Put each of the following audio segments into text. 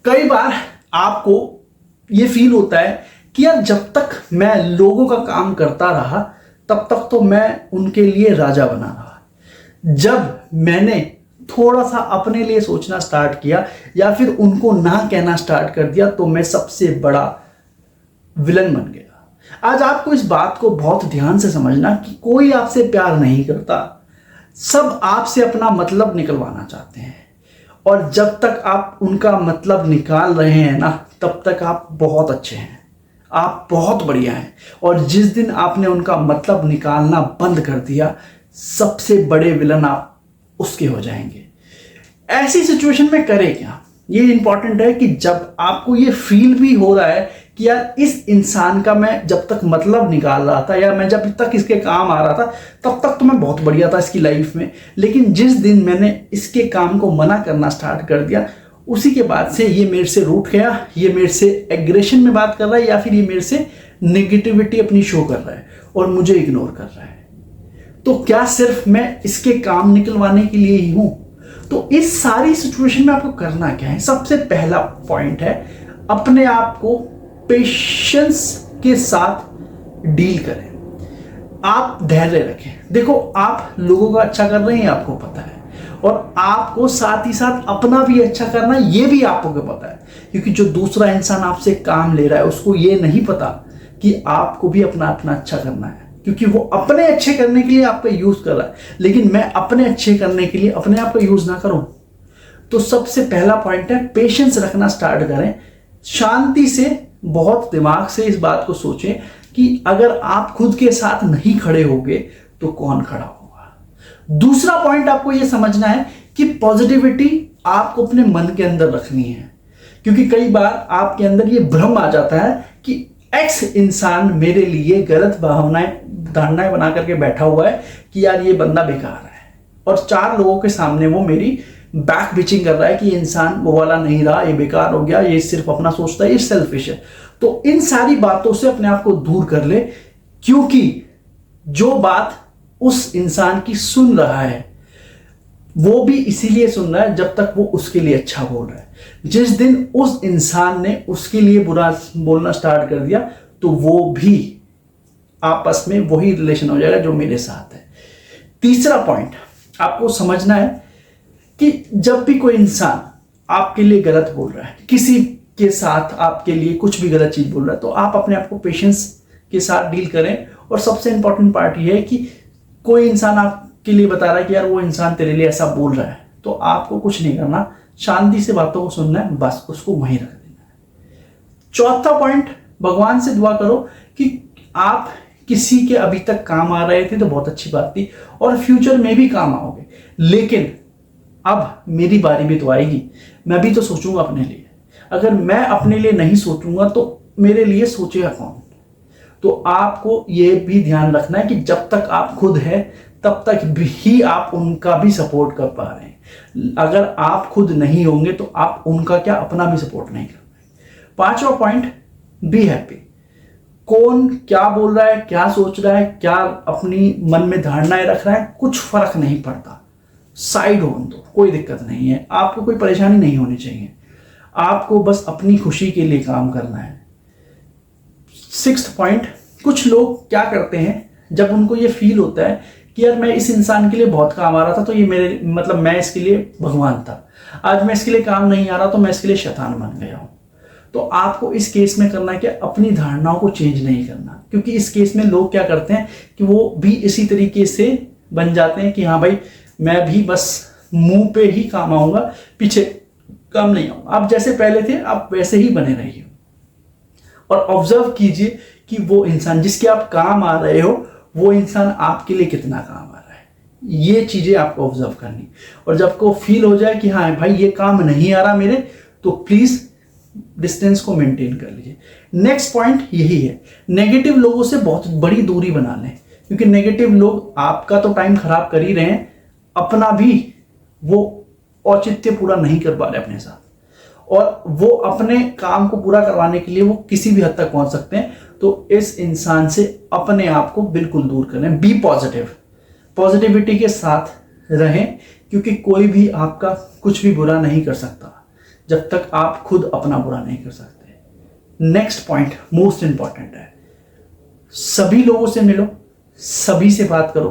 कई बार आपको ये फील होता है कि यार जब तक मैं लोगों का काम करता रहा तब तक तो मैं उनके लिए राजा बना रहा। जब मैंने थोड़ा सा अपने लिए सोचना स्टार्ट किया या फिर उनको ना कहना स्टार्ट कर दिया तो मैं सबसे बड़ा विलन बन गया। आज आपको इस बात को बहुत ध्यान से समझना कि कोई आपसे प्यार नहीं करता, सब आपसे अपना मतलब निकलवाना चाहते हैं। और जब तक आप उनका मतलब निकाल रहे हैं ना, तब तक आप बहुत अच्छे हैं, आप बहुत बढ़िया हैं। और जिस दिन आपने उनका मतलब निकालना बंद कर दिया, सबसे बड़े विलन आप उसके हो जाएंगे। ऐसी सिचुएशन में करें क्या, ये इंपॉर्टेंट है कि जब आपको ये फील भी हो रहा है कि यार इस इंसान का मैं जब तक मतलब निकाल रहा था या मैं जब तक इसके काम आ रहा था तब तक तो मैं बहुत बढ़िया था इसकी लाइफ में, लेकिन जिस दिन मैंने इसके काम को मना करना स्टार्ट कर दिया, उसी के बाद से ये मेरे से रूठ गया, ये मेरे से एग्रेशन में बात कर रहा है या फिर ये मेरे से नेगेटिविटी अपनी शो कर रहा है और मुझे इग्नोर कर रहा है। तो क्या सिर्फ मैं इसके काम निकलवाने के लिए ही हूं? तो इस सारी सिचुएशन में आपको करना क्या है? सबसे पहला पॉइंट है अपने आप को पेशेंस के साथ डील करें। आप धैर्य रखें। देखो, आप लोगों का अच्छा कर रहे हैं, आपको पता है, और आपको साथ ही साथ अपना भी अच्छा करना है, ये भी आपको पता है। क्योंकि जो दूसरा इंसान आपसे काम ले रहा है उसको ये नहीं पता कि आपको भी अपना अच्छा करना है, क्योंकि वो अपने अच्छे करने के लिए आपका यूज कर रहा है। लेकिन मैं अपने अच्छे करने के लिए अपने आप का यूज ना करूं। तो सबसे पहला पॉइंट है पेशेंस रखना स्टार्ट करें। शांति से, बहुत दिमाग से इस बात को सोचें कि अगर आप खुद के साथ नहीं खड़े होगे तो कौन खड़ा होगा। दूसरा पॉइंट आपको यह समझना है कि पॉजिटिविटी आपको अपने मन के अंदर रखनी है, क्योंकि कई बार आपके अंदर यह भ्रम आ जाता है कि एक्स इंसान मेरे लिए गलत धारणाएं बना करके बैठा हुआ है कि यार ये बंदा बेकार है, और चार लोगों के सामने वो मेरी बैक बिचिंग कर रहा है कि ये इंसान वो वाला नहीं रहा, ये बेकार हो गया, ये सिर्फ अपना सोचता है, ये सेल्फिश है। तो इन सारी बातों से अपने आप को दूर कर ले, क्योंकि जो बात उस इंसान की सुन रहा है वो भी इसीलिए सुन रहा है जब तक वो उसके लिए अच्छा बोल रहा है। जिस दिन उस इंसान ने उसके लिए बुरा बोलना स्टार्ट कर दिया तो वो भी आपस में वही रिलेशन हो जाएगा जो मेरे साथ है। तीसरा पॉइंट आपको समझना है कि जब भी कोई इंसान आपके लिए गलत बोल रहा है, किसी के साथ आपके लिए कुछ भी गलत चीज बोल रहा है, तो आप अपने आप को पेशेंस के साथ डील करें। और सबसे इंपॉर्टेंट पार्ट ये है कि कोई इंसान आपके लिए बता रहा है कि यार वो इंसान तेरे लिए ऐसा बोल रहा है, तो आपको कुछ नहीं करना, शांति से बातों को सुनना है, बस उसको वहीं रख देना है। चौथा पॉइंट, भगवान से दुआ करो कि आप किसी के अभी तक काम आ रहे थे तो बहुत अच्छी बात थी और फ्यूचर में भी काम आओगे, लेकिन अब मेरी बारी भी तो आएगी, मैं भी तो सोचूंगा अपने लिए। अगर मैं अपने लिए नहीं सोचूंगा तो मेरे लिए सोचेगा कौन? तो आपको ये भी ध्यान रखना है कि जब तक आप खुद है तब तक भी आप उनका भी सपोर्ट कर पा रहे हैं। अगर आप खुद नहीं होंगे तो आप उनका क्या, अपना भी सपोर्ट नहीं कर पाएंगे। पांचवा पॉइंट, बी हैप्पी। कौन क्या बोल रहा है, क्या सोच रहा है, क्या अपनी मन में धारणाएं रख रहा है, कुछ फर्क नहीं पड़ता, साइड होने दो, कोई दिक्कत नहीं है। आपको कोई परेशानी नहीं होनी चाहिए, आपको बस अपनी खुशी के लिए काम करना है। सिक्स्थ पॉइंट, कुछ लोग क्या करते हैं जब उनको ये फील होता है कि यार मैं इस इंसान के लिए बहुत काम आ रहा था तो ये मेरे मतलब मैं इसके लिए भगवान था, आज मैं इसके लिए काम नहीं आ रहा तो मैं इसके लिए शैतान बन गया हूं। तो आपको इस केस में करना क्या, अपनी धारणाओं को चेंज नहीं करना, क्योंकि इस केस में लोग क्या करते हैं कि वो भी इसी तरीके से बन जाते हैं कि हाँ भाई मैं भी बस मुंह पे ही काम आऊंगा, पीछे काम नहीं आऊंगा। आप जैसे पहले थे आप वैसे ही बने रहिए और ऑब्जर्व कीजिए कि वो इंसान जिसके आप काम आ रहे हो वो इंसान आपके लिए कितना काम आ रहा है। ये चीजें आपको ऑब्जर्व करनी, और जब को फील हो जाए कि हाँ भाई ये काम नहीं आ रहा मेरे, तो प्लीज डिस्टेंस को मेंटेन कर लीजिए। नेक्स्ट पॉइंट यही है, नेगेटिव लोगों से बहुत बड़ी दूरी बना लें, क्योंकि नेगेटिव लोग आपका तो टाइम खराब कर ही रहे हैं, अपना भी वो औचित्य पूरा नहीं कर पा रहे अपने साथ, और वो अपने काम को पूरा करवाने के लिए वो किसी भी हद तक पहुंच सकते हैं। तो इस इंसान से अपने आप को बिल्कुल दूर करें। बी पॉजिटिव, पॉजिटिविटी के साथ रहें, क्योंकि कोई भी आपका कुछ भी बुरा नहीं कर सकता। जब तक आप खुद अपना बुरा नहीं कर सकते। नेक्स्ट पॉइंट मोस्ट इंपॉर्टेंट है, सभी लोगों से मिलो, सभी से बात करो,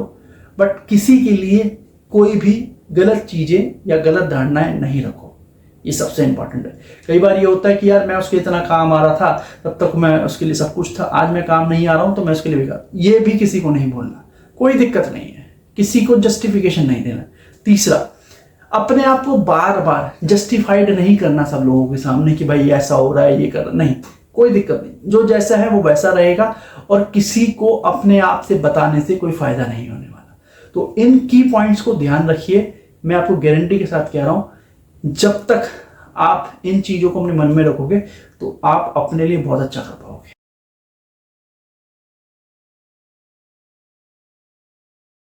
बट किसी के लिए कोई भी गलत चीजें या गलत धारणाएं नहीं रखो। ये सबसे इंपॉर्टेंट है। कई बार ये होता है कि यार मैं उसके इतना काम आ रहा था, तब तक मैं उसके लिए सब कुछ था, आज मैं काम नहीं आ रहा हूं तो मैं उसके लिए बेकार। ये भी किसी को नहीं बोलना, कोई दिक्कत नहीं है, किसी को जस्टिफिकेशन नहीं देना। तीसरा, अपने आप को बार बार जस्टिफाइड नहीं करना सब लोगों के सामने कि भाई ऐसा हो रहा है, ये कर रहा, नहीं, कोई दिक्कत नहीं, जो जैसा है वो वैसा रहेगा और किसी को अपने आप से बताने से कोई फायदा नहीं होने वाला। तो इन की पॉइंट्स को ध्यान रखिए। मैं आपको गारंटी के साथ कह रहा हूं, जब तक आप इन चीजों को अपने मन में रखोगे तो आप अपने लिए बहुत अच्छा कर पाओगे।